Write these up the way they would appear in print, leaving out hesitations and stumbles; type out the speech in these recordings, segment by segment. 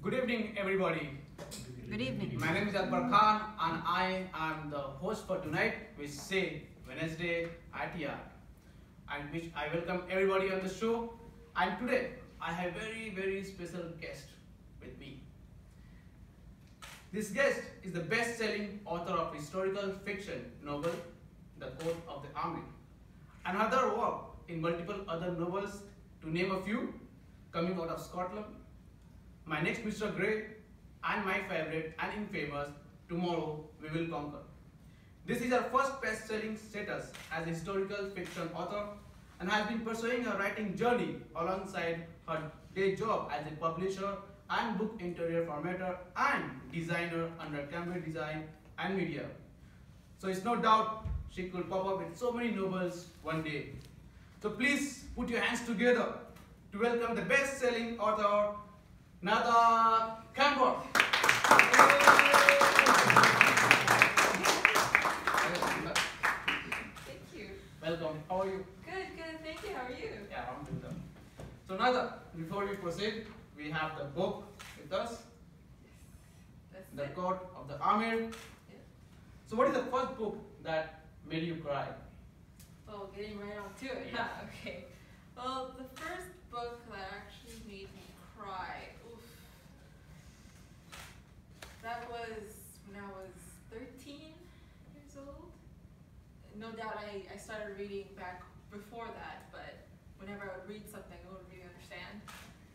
Good evening, everybody. Good evening. My name is Akbar Khan, and I am the host for tonight, which say Wednesday at YAT, and which I welcome everybody on the show. And today I have very special guest with me. This guest is the best-selling author of historical fiction novel, The Coat of the Army, and other work in multiple other novels, to name a few, coming out of Scotland, My Next Mr. Grey, and my favorite and infamous, Tomorrow We Will Conquer. This is her first best-selling status as a historical fiction author and has been pursuing her writing journey alongside her day job as a publisher and book interior formatter and designer under Qamber Design and Media. So it's no doubt she could pop up with so many novels one day. So please put your hands together to welcome the best-selling author, Nada Qamber. Thank you. Welcome. How are you? Good. Thank you. How are you? Yeah, I'm doing that. So Nada, before we proceed, we have the book with us, That's The it. Coat of the Army. Yeah. So what is the first book that made you cry? Oh, getting right on to it. Yeah. Huh? Okay. Well, the first book that actually made me cry. Oof. That was when I was 13 years old. No doubt I started reading back before that, but whenever I would read something, I wouldn't really understand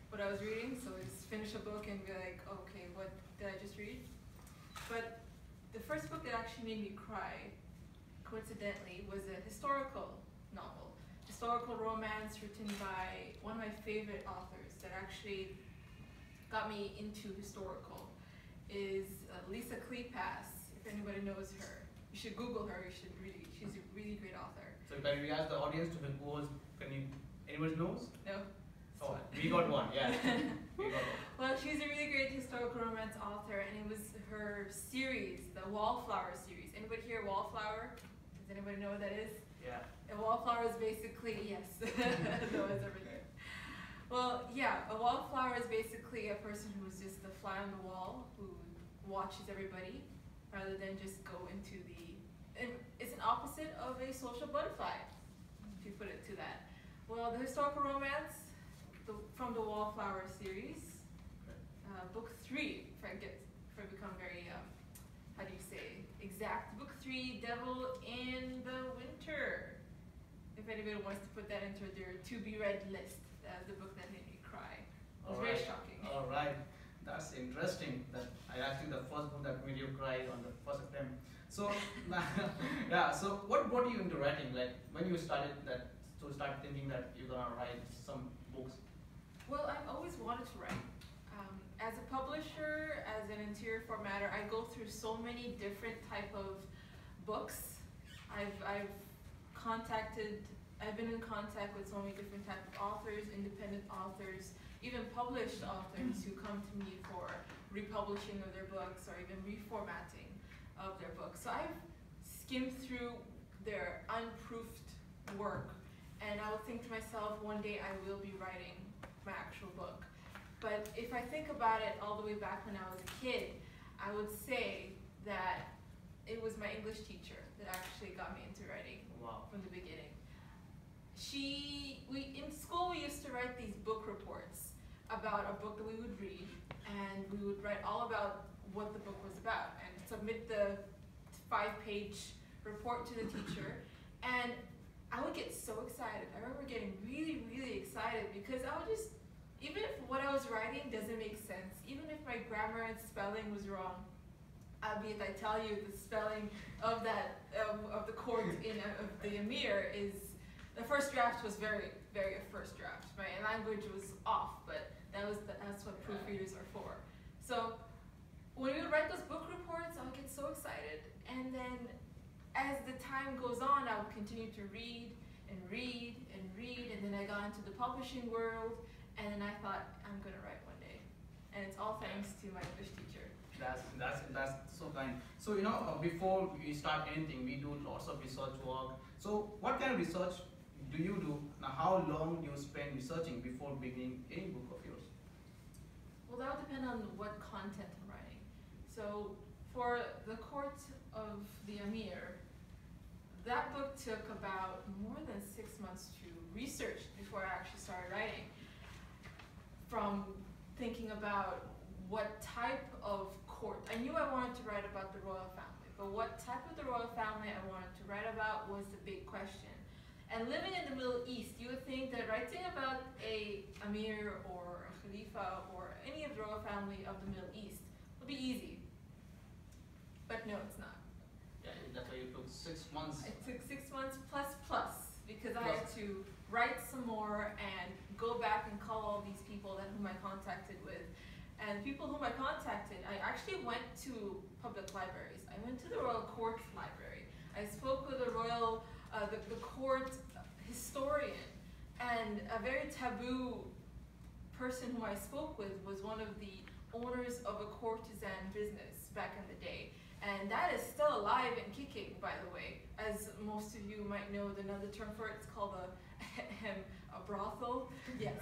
what I was reading. So I'd just finish a book and be like, okay, what did I just read? But the first book that actually made me cry, coincidentally, was a historical novel. Historical romance written by one of my favorite authors that actually got me into historical is Lisa Kleypas. If anybody knows her, you should Google her. She's a really great author. So can we ask the audience to who was, anyone knows? No? Oh, we got one, yeah. We got one. Well, she's a really great historical romance author, and it was her series, the Wallflower series. Anybody here Wallflower? Does anybody know what that is? Yeah. A wallflower is basically, yes, no, it's everything. Well, yeah, a wallflower is basically a person who's just the fly on the wall, who watches everybody, rather than just go into the, it's an opposite of a social butterfly, if you put it to that. Well, the historical romance from the Wallflower series, book 3, if I become very, how do you say, exact, book 3, Devil in the Winter. If anybody wants to put that into their to-be-read list, that's the book that made me cry. It was very shocking. All right. That's interesting. That I actually the first book that made you cry on the first attempt. So, yeah. So, what got you into writing? Like when you started that, to start thinking that you're gonna write some books. Well, I've always wanted to write. As a publisher, as an interior formatter, I go through so many different type of books. I've been in contact with so many different type of authors, independent authors, even published authors who come to me for republishing of their books or even reformatting of their books. So I've skimmed through their unproofed work, and I would think to myself, one day I will be writing my actual book. But if I think about it all the way back when I was a kid, I would say that it was my English teacher that actually got me into writing. Wow. From the beginning. In school we used to write these book reports about a book that we would read, and we would write all about what the book was about and submit the 5-page report to the teacher. And I would get so excited. I remember getting really excited because I would just, even if what I was writing doesn't make sense, even if my grammar and spelling was wrong, albeit I tell you the spelling of that of the court of the Emir is, the first draft was very a first draft. My language was off, but that's what proofreaders are for. So when we would write those book reports, I would get so excited, and then as the time goes on, I would continue to read, and then I got into the publishing world, and then I thought, I'm gonna write one day, and it's all thanks to my English teacher. That's so kind. So before we start anything, we do lots of research work. So what kind of research do you do? Now, how long do you spend researching before beginning any book of yours? Well, that would depend on what content I'm writing. So for the court of the Amir, that book took about more than 6 months to research before I actually started writing. From thinking about what type of court, I knew I wanted to write about the royal family, but what type of the royal family I wanted to write about was the big question. And living in the Middle East, you would think that writing about a Amir or a Khalifa or any of the royal family of the Middle East would be easy. But no, it's not. Yeah, that's why you took 6 months. It took 6 months plus because I had to write some more and go back and call all these people whom I contacted with. And people whom I contacted, I actually went to public libraries. I went to the Royal Court Library. I spoke with the royal, the court historian, and a very taboo person who I spoke with was one of the owners of a courtesan business back in the day. And that is still alive and kicking, by the way. As most of you might know, another term for it is called a brothel. Yes.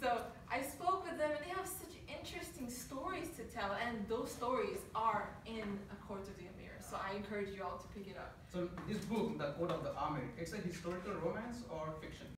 So I spoke with them, and they have such interesting stories to tell, and those stories are in A Court of the Amir. So I encourage you all to pick it up. So this book, The Court of the Amir, it's a historical romance or fiction?